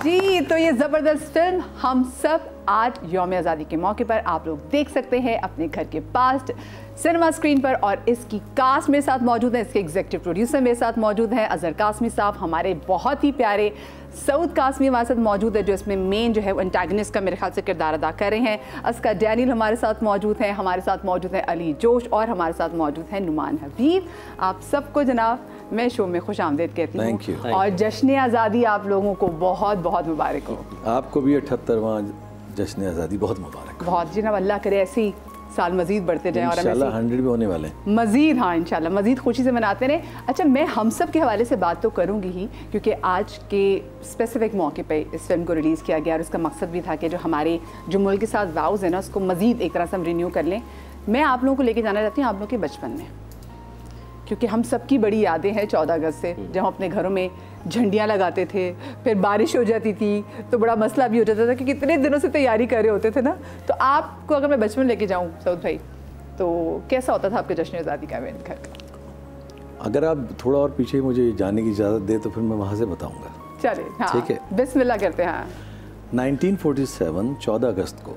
जी, तो ये ज़बरदस्त फिल्म हम सब आज यौम आज़ादी के मौके पर आप लोग देख सकते हैं अपने घर के पास सिनेमा स्क्रीन पर। और इसकी कास्ट मेरे साथ मौजूद है, इसके एग्जीक्यूटिव प्रोड्यूसर मेरे साथ मौजूद हैं अज़हर कासमी साहब, हमारे बहुत ही प्यारे सऊद कासमी हमारे साथ मौजूद है जो इसमें मेन जो है वो एंटागनिस्ट का मेरे ख्याल से किरदार अदा कर रहे हैं। अस्का डैनियल हमारे साथ मौजूद हैं, हमारे साथ मौजूद है अली जोश और हमारे साथ मौजूद है नुमान हबीब। आप सबको जनाब मैं शो में खुश आमदेद कहती हूँ और जश्न आज़ादी आप लोगों को बहुत बहुत मुबारक हो। आपको भी 78वां जश्न आज़ादी बहुत मुबारक। बहुत जनाब, अल्लाह करे ऐसी साल मजीद बढ़ते जाएं और इंशाल्लाह 100 भी होने वाले हैं मजीद। हाँ इंशाल्लाह मजीद खुशी से मनाते रहें। अच्छा, मैं हम सब के हवाले से बात तो करूँगी ही क्योंकि आज के स्पेसिफिक मौके पे इस फिल्म को रिलीज़ किया गया और उसका मकसद भी था कि जो हमारे जो मुल्क के साथ वाउज़ है ना उसको मजीद एक तरह से हम रिन्यू कर लें। मैं आप लोगों को लेके जाना चाहती हूँ आप लोगों के बचपन में, क्योंकि हम सबकी बड़ी यादें हैं 14 अगस्त से, जब हम अपने घरों में झंडियाँ लगाते थे, फिर बारिश हो जाती थी तो बड़ा मसला भी हो जाता था कि कितने दिनों से तैयारी कर रहे होते थे ना। तो आपको अगर मैं बचपन लेके जाऊँ सऊद भाई, तो कैसा होता था आपके जश्न आज़ादी का इवेंट घर का? अगर आप थोड़ा और पीछे मुझे जाने की इजाज़त दे तो फिर मैं वहाँ से बताऊँगा। चलिए हाँ, ठीक है, बिस्मिल्लाह करते हैं। 1947 14 अगस्त को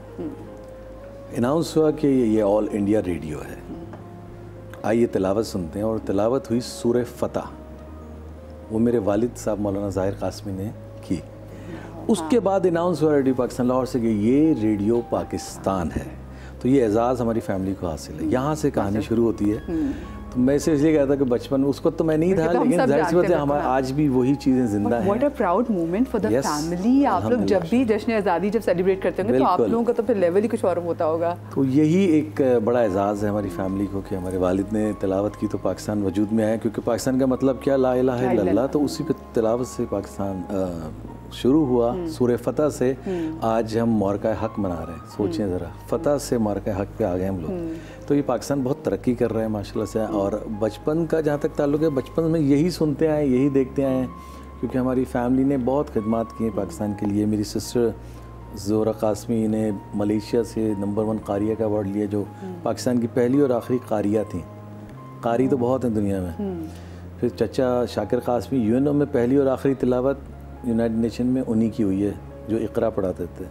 अनाउंस हुआ कि ये ऑल इंडिया रेडियो है। आइए तिलावत सुनते हैं। और तिलावत हुई सूरह फतह, वो मेरे वालिद साहब मौलाना ज़ाहिर कासमी ने की। उसके बाद अनाउंस हुआ रेडियो पाकिस्तान लाहौर से कि ये रेडियो पाकिस्तान है। तो ये एजाज़ हमारी फैमिली को हासिल है। यहाँ से कहानी शुरू होती है। तो मैं इसे इसलिए कहता कि बचपन में उसको तो मैं नहीं था, लेकिन जाहिर सी बात है हमारे आज भी वही चीज़ें जिंदा हैं। What a proud moment for the family. आप लोग जब भी जश्न आज़ादी जब सेलिब्रेट करते होंगे तो आप लोगों का तो फिर लेवल ही कुछ और होता होगा। तो यही एक बड़ा एजाज़ है हमारी फैमिली को कि हमारे वालिद ने तिलावत की तो पाकिस्तान वजूद में आया। क्योंकि पाकिस्तान का मतलब क्या, ला इलाहा इल्लल्लाह। तो उसी पे तिलावत से पाकिस्तान शुरू हुआ। सूरह फतह से आज हम मार्का हक मना रहे हैं। सोचें ज़रा, फतह से मार्का हक पे आ गए हम लोग। तो ये पाकिस्तान बहुत तरक्की कर रहा है माशाल्लाह से। और बचपन का जहाँ तक ताल्लुक़ है, बचपन में यही सुनते आए, यही देखते आए हैं। क्योंकि हमारी फैमिली ने बहुत खिदमत की हैं पाकिस्तान के लिए। मेरी सिस्टर ज़ोहरा कासमी ने मलेशिया से नंबर 1 कारिया का अवार्ड लिया, जो पाकिस्तान की पहली और आखिरी कारिया थी। कारी तो बहुत हैं दुनिया में। फिर चचा शाकिर कासमी यूएनओ में पहली और आखिरी तिलावत यूनाइटेड नेशन में उन्हीं की हुई है, जो इकरा पढ़ाते थे।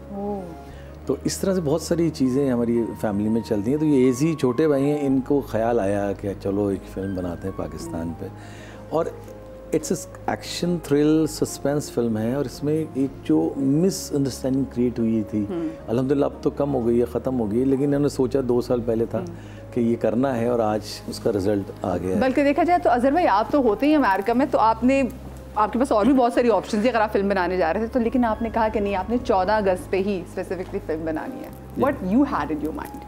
तो इस तरह से बहुत सारी चीज़ें हमारी फैमिली में चलती हैं। तो ये ऐसी छोटे भाई हैं, इनको ख्याल आया कि चलो एक फ़िल्म बनाते हैं पाकिस्तान पे। और it's action thrill suspense film है। और इसमें एक जो मिसअंडरस्टैंडिंग क्रिएट हुई थी, अल्हम्दुलिल्लाह अब तो कम हो गई है, ख़त्म हो गई है। लेकिन इन्होंने सोचा 2 साल पहले था कि ये करना है और आज उसका रिजल्ट आ गया है। बल्कि देखा जाए तो अज़हर भाई आप तो होते ही अमेरिका में, तो आपके पास और भी बहुत सारी ऑप्शन थी अगर आप फिल्म बनाने जा रहे थे तो, लेकिन आपने कहा कि नहीं, आपने 14 अगस्त पे ही स्पेसिफिकली फिल्म बनानी है। What you had in your mind?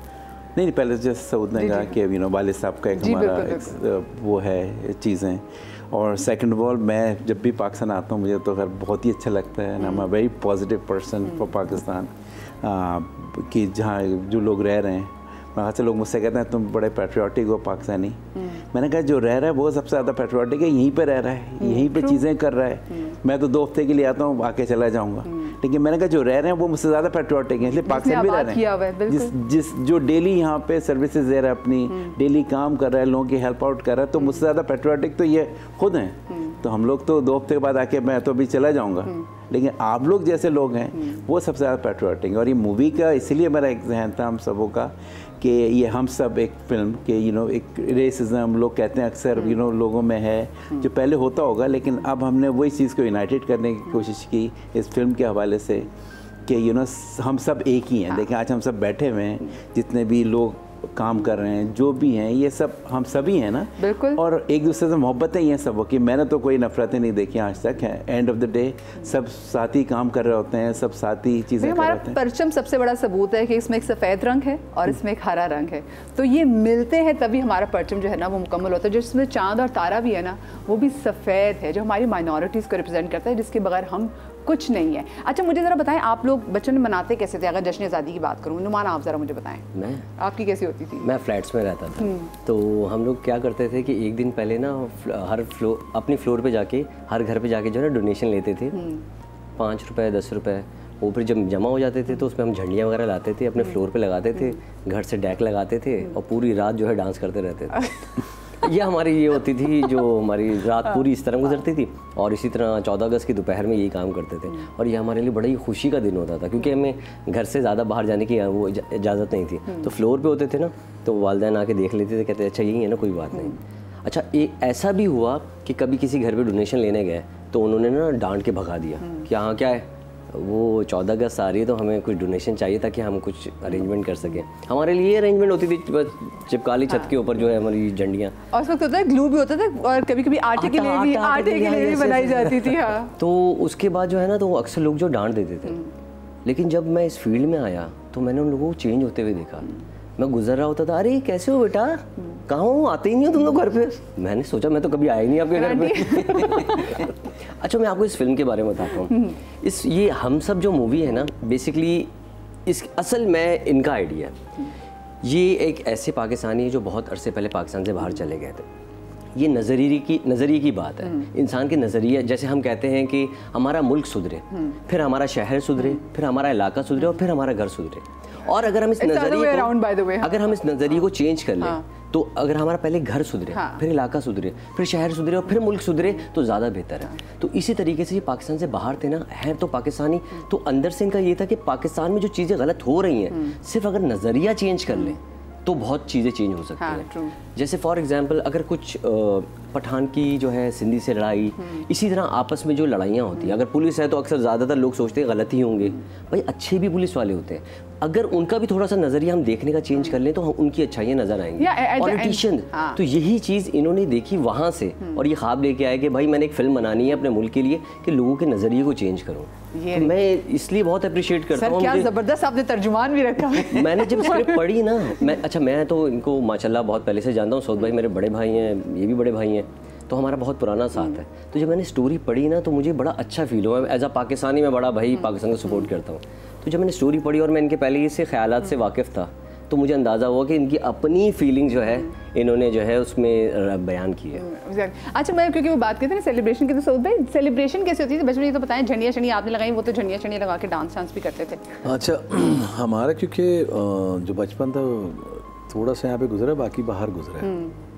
नहीं, पहले जैसे सऊद ने कहा कि वालिद साहब का एक हमारा वो है चीज़ें। और सेकंड ऑफ ऑल, मैं जब भी पाकिस्तान आता हूँ मुझे तो खैर बहुत ही अच्छा लगता है। I am a very positive person for Pakistan. कि जहाँ जो लोग रह रहे हैं, वहाँ से लोग मुझसे कहते हैं तुम बड़े पैट्रियाटिक हो पाकिस्तानी। मैंने कहा जो रह रहा है वो सबसे ज़्यादा पैट्रियाटिक है, यहीं पे रह रहा है, यहीं पे चीज़ें कर रहा है। मैं तो 2 हफ्ते के लिए आता हूँ, आके चला जाऊँगा। लेकिन मैंने कहा जो रह रहे हैं वो मुझसे ज़्यादा पैट्रियाटिक हैं, इसलिए पाकिस्तान भी रह रहे हैं। जो डेली यहाँ पे सर्विसेज दे रहा है, अपनी डेली काम कर रहा है, लोगों की हेल्प आउट कर रहा है, तो मुझसे ज़्यादा पैट्रियाटिक तो ये खुद हैं। तो हम लोग तो 2 हफ्ते के बाद आके मैं तो अभी चला जाऊँगा। लेकिन आप लोग जैसे लोग हैं वो सबसे ज़्यादा पैट्रियाटिक हैं। और ये मूवी का इसलिए मेरा एक जहन था हम सबों का कि ये हम सब एक फिल्म के एक रेसिज्म लोग कहते हैं अक्सर लोगों में है, जो पहले होता होगा, लेकिन अब हमने वही चीज़ को यूनाइटेड करने की कोशिश की इस फिल्म के हवाले से कि हम सब एक ही हैं। देखिए आज हम सब बैठे हुए हैं, जितने भी लोग काम कर रहे हैं, जो भी हैं, ये सब हम सभी हैं ना। बिल्कुल। और एक दूसरे से मोहब्बतें ही हैं सब की। मैंने तो कोई नफरतें नहीं देखी आज तक है। एंड ऑफ द डे सब साथी काम कर रहे होते हैं, सब साथी चीज़ें कर रहे होते हैं। परचम सबसे बड़ा सबूत है कि इसमें एक सफ़ेद रंग है और इसमें एक हरा रंग है। तो ये मिलते हैं तभी हमारा परचम जो है ना वो मुकम्मल होता है। जिसमें चांद और तारा भी है ना, वो भी सफ़ेद है, जो हमारी माइनॉरिटीज़ को रिप्रेजेंट करता है, जिसके बगैर हम कुछ नहीं है। अच्छा, मुझे ज़रा बताएं आप लोग बचपन में मनाते कैसे थे? अगर जश्न आज़ादी की बात करूँ, नुमान आप ज़रा मुझे बताएं। मैं आपकी कैसी होती थी? मैं फ्लैट्स में रहता था। तो हम लोग क्या करते थे कि एक दिन पहले ना अपनी फ्लोर पे जाके, हर घर पे जाके जो है ना डोनेशन लेते थे। 5 रुपए 10 रुपए। वो फिर जब जमा हो जाते थे तो उसमें हम झंडियाँ वगैरह लाते थे, अपने फ्लोर पे लगाते थे, घर से डेक लगाते थे और पूरी रात जो है डांस करते रहते थे। ये हमारी ये होती थी, जो हमारी रात पूरी इस तरह गुजरती थी, और इसी तरह 14 अगस्त की दोपहर में यही काम करते थे। और ये हमारे लिए बड़ा ही खुशी का दिन होता था, क्योंकि हमें घर से ज़्यादा बाहर जाने की वो इजाज़त नहीं थी। तो फ्लोर पे होते थे ना, तो वालिदैन आके देख लेते थे, कहते अच्छा यही है ना, कोई बात नहीं। अच्छा, एक ऐसा भी हुआ कि कभी किसी घर पे डोनेशन लेने गए तो उन्होंने ना डांट के भगा दिया कि हाँ क्या है, वो 14 अगस्त आ रही है तो हमें कुछ डोनेशन चाहिए ताकि हम कुछ अरेंजमेंट कर सकें। हमारे लिए अरेंजमेंट होती थी बस चिपका ली छत के ऊपर जो है हमारी झंडियाँ, और उस वक्त होता है ग्लू भी होता था, और कभी कभी आटे के लिए भी बनाई जाती थी। हाँ, तो उसके बाद जो है ना, तो अक्सर लोग जो डांट देते थे। लेकिन जब मैं इस फील्ड में आया तो मैंने उन लोगों को चेंज होते हुए देखा। मैं गुजर रहा होता था, अरे कैसे हो बेटा, कहाँ हो, आते ही नहीं हो तुम लोग घर पे। मैंने सोचा मैं तो कभी आया नहीं आपके घर पे। अच्छा, मैं आपको इस फिल्म के बारे में बताता हूँ। ये हम सब जो मूवी है ना, बेसिकली इस असल में इनका आइडिया है। ये एक ऐसे पाकिस्तानी है जो बहुत अरसे पहले पाकिस्तान से बाहर चले गए थे। ये नज़रिए की बात है, इंसान के नज़रिए। जैसे हम कहते हैं कि हमारा मुल्क सुधरे, फिर हमारा शहर सुधरे, फिर हमारा इलाका सुधरे, और फिर हमारा घर सुधरे। और अगर हम इस नज़रिए को चेंज कर लें, तो अगर हमारा पहले घर सुधरे, फिर इलाका सुधरे, फिर शहर सुधरे, और फिर मुल्क सुधरे, तो ज़्यादा बेहतर है। तो इसी तरीके से ये पाकिस्तान से बाहर थे ना, है तो पाकिस्तानी, तो अंदर से इनका ये था कि पाकिस्तान में जो चीज़ें गलत हो रही हैं, सिर्फ अगर नज़रिया चेंज कर लें तो बहुत चीज़ें चेंज हो सकती हैं। जैसे फॉर एग्जांपल, अगर कुछ पठान की जो है सिंधी से लड़ाई, इसी तरह आपस में जो लड़ाइयाँ होती हैं, अगर पुलिस है तो अक्सर ज़्यादातर लोग सोचते हैं गलत ही होंगे, भाई अच्छे भी पुलिस वाले होते हैं। अगर उनका भी थोड़ा सा नज़रिया हम देखने का चेंज कर लें तो उनकी अच्छाइयाँ नजर आएंगी। पॉलिटिशियन, तो यही चीज़ इन्होंने देखी वहाँ से, और ये ख्वाब लेके आए कि भाई मैंने एक फिल्म बनानी है अपने मुल्क के लिए कि लोगों के नज़रिए को चेंज करूँ। तो मैं इसलिए बहुत अप्रिशिएट करता हूँ। क्या ज़बरदस्त आपने तर्जुमान भी रखा है। मैंने जब स्क्रिप्ट पढ़ी ना, मैं तो इनको माशाल्लाह बहुत पहले से जानता हूँ। सऊद भाई मेरे बड़े भाई हैं, ये भी बड़े भाई हैं, तो हमारा बहुत पुराना साथ है। तो जब मैंने स्टोरी पढ़ी ना, तो मुझे बड़ा अच्छा फील हुआ। एज अ पाकिस्तानी मैं बड़ा भाई पाकिस्तान को सपोर्ट करता हूँ। तो जब मैंने स्टोरी पढ़ी और मैं इनके पहले से ख्यालात से वाकिफ़ था, तो मुझे अंदाज़ा हुआ कि इनकी अपनी फीलिंग जो है इन्होंने जो है उसमें बयान की है। अच्छा, मैं क्योंकि वो बात करते हैं ना सेलिब्रेशन की, तो सऊद भाई सेलिब्रेशन कैसे होती थी बचपन में? ये तो बताएं, झंडियाँ आपने लगाई, वो तो झंडियाँ लगा के डांस भी करते थे। अच्छा, हमारा क्योंकि जो बचपन था थोड़ा सा यहाँ पे गुजरा, बाकी बाहर गुजरा है,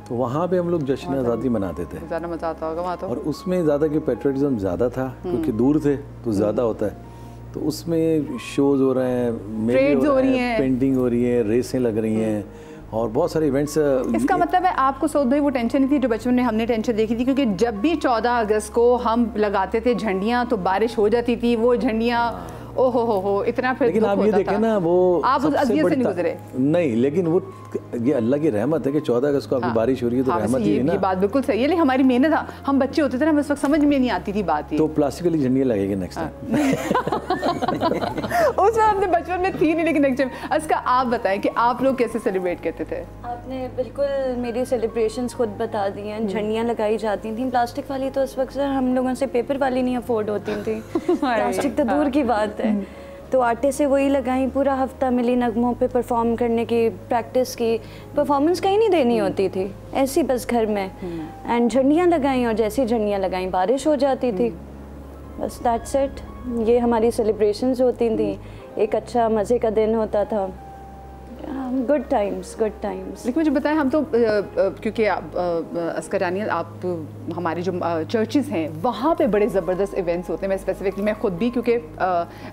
तो वहाँ पे हम लोग जश्न आज़ादी मनाते थे। ज़्यादा मज़ा आता होगा वहाँ तो। और उसमें ज़्यादा कि पेट्रियटिज्म ज़्यादा था, क्योंकि दूर थे तो ज़्यादा होता है। तो उसमें शोज़ हो रहे हैं, मेले हो रही हैं, पेंटिंग हो रही है, रेसें लग रही हैं, और बहुत सारे इवेंट्स। इसका मतलब है आपको सऊद भाई वो टेंशन नहीं थी जो बचपन में हमने टेंशन देखी थी? क्योंकि जब भी 14 अगस्त को हम लगाते थे झंडियाँ, तो बारिश हो जाती थी, वो झंडियाँ ओहो हो इतना। फिर लेकिन आप ये देखें ना, वो आप उस अज़ियत से नहीं गुजरे। नहीं, लेकिन वो ये अल्लाह की रहमत है कि 14 अगस्त को आपकी बारिश हो रही है, तो रहमत ही है ना। ये बात बिल्कुल सही है, लेकिन हमारी मेहनत, हम बच्चे होते थे ना, उस वक्त समझ में नहीं आती थी बात। तो प्लास्टिक वाली झंडियाँ लगेगी नेक्स्ट टाइम। उस वक्त हमने बचपन में थी नहीं, लेकिन नेक्स्ट टाइम। अस्का, आप बताएं कि आप लोग कैसे सेलिब्रेट करते थे? आपने बिल्कुल मेरी सेलिब्रेशंस खुद बता दी हैं। झंडियाँ लगाई जाती थी, प्लास्टिक वाली तो उस वक्त सर हम लोगों से पेपर वाली नहीं अफोर्ड होती थी। प्लास्टिक तो दूर की बात है। तो आटे से वही लगाई, पूरा हफ्ता मिली नगमों पे परफॉर्म करने की, प्रैक्टिस की। परफॉर्मेंस कहीं नहीं देनी होती थी, ऐसी बस घर में। एंड झंडियाँ लगाई, और जैसी झंडियाँ लगाई बारिश हो जाती थी, बस दैट्स इट। ये हमारी सेलिब्रेशंस होती थी। एक अच्छा मज़े का दिन होता था। Good times. लेकिन मुझे बताएं, हम तो क्योंकि अस्कर जानिए, आप हमारे जो चर्चेज़ हैं वहाँ पे बड़े ज़बरदस्त इवेंट्स होते हैं। मैं स्पेसिफिकली मैं खुद भी क्योंकि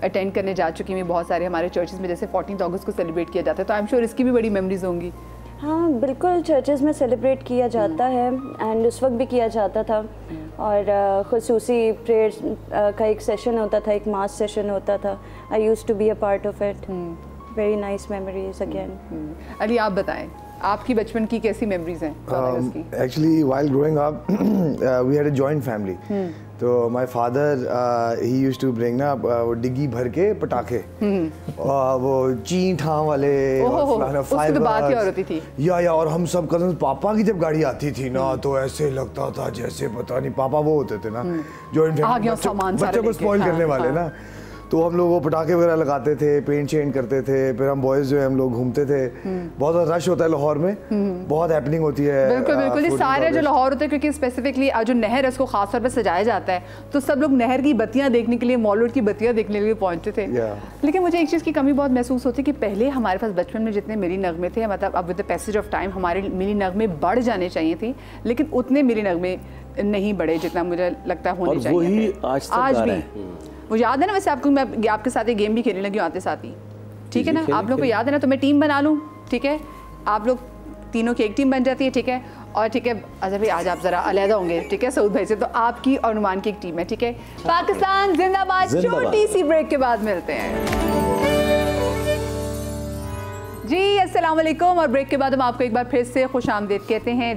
अटेंड करने जा चुकी हूँ बहुत सारे हमारे चर्चेज़ में, जैसे 14 अगस्त को सेलिब्रेट किया जाता है, तो आई एम श्योर इसकी भी बड़ी मेमोरीज होंगी। हाँ बिल्कुल, चर्चेज़ में सेलिब्रेट किया जाता है, एंड उस वक्त भी किया जाता था। और ख़ुसूसी प्रेयर्स का एक सेशन होता था, एक मास सेशन होता था। I used to be a part of it. Very nice memories again. Ali, आप बताएं, आपकी बचपन की कैसी मेमोरीज हैं? Actually while growing up we had a joint family. तो my father he used to bring ना वो डिग्गी भर के पटाखे, और वो चीं ठा वाले, उसकी तो बात ही और होती थी। या और हम सब कजन्स, पापा की जब गाड़ी आती थी ना, तो ऐसे लगता था जैसे पता नहीं, पापा वो होते थे ना जॉइंट फैमिली, बच्चों को स्पॉइल करने वाले ना। तो हम लोग वो पटाखे वगैरह लगाते थे, पेंट शेंट करते थे, फिर हम बॉयज़ जो है हम लोग घूमते थे। बहुत रश होता है लाहौर में, बहुत हैपनिंग होती है। बिल्कुल बिल्कुल, ये सारे जो लाहौर होते हैं, क्योंकि स्पेसिफिकली जो नहर है उसको खास तौर पर सजाया जाता है, तो सब लोग नहर की बत्तियां देखने के लिए, मौलूद की बत्तियां देखने के लिए पहुंचते थे। लेकिन मुझे एक चीज़ की कमी बहुत महसूस होती है कि पहले हमारे पास बचपन में जितने मिली नगमे थे, मतलब अब with the passage of time हमारे मिली नगमे बढ़ जाने चाहिए थी, लेकिन उतने मिली नगमे नहीं बढ़े जितना मुझे लगता है होने चाहिए। वही आज भी वो याद है ना, वैसे आपको मैं आपके साथ एक गेम भी खेलने लगी हूँ आते साथ ही, ठीक है ना? आप लोग को याद है ना? तो मैं टीम बना लूँ, ठीक है? आप लोग तीनों की एक टीम बन जाती है, ठीक है? और ठीक है अजहर भाई, आज आप जरा अलहदा होंगे, ठीक है, सऊद भाई से, तो आपकी और नुमान की एक टीम है, ठीक है? पाकिस्तान जिंदाबाद। छोटी सी ब्रेक के बाद मिलते हैं जी। अस्सलाम वालेकुम। और ब्रेक के बाद हम आपको एक बार फिर से खुश आमदीद कहते हैं।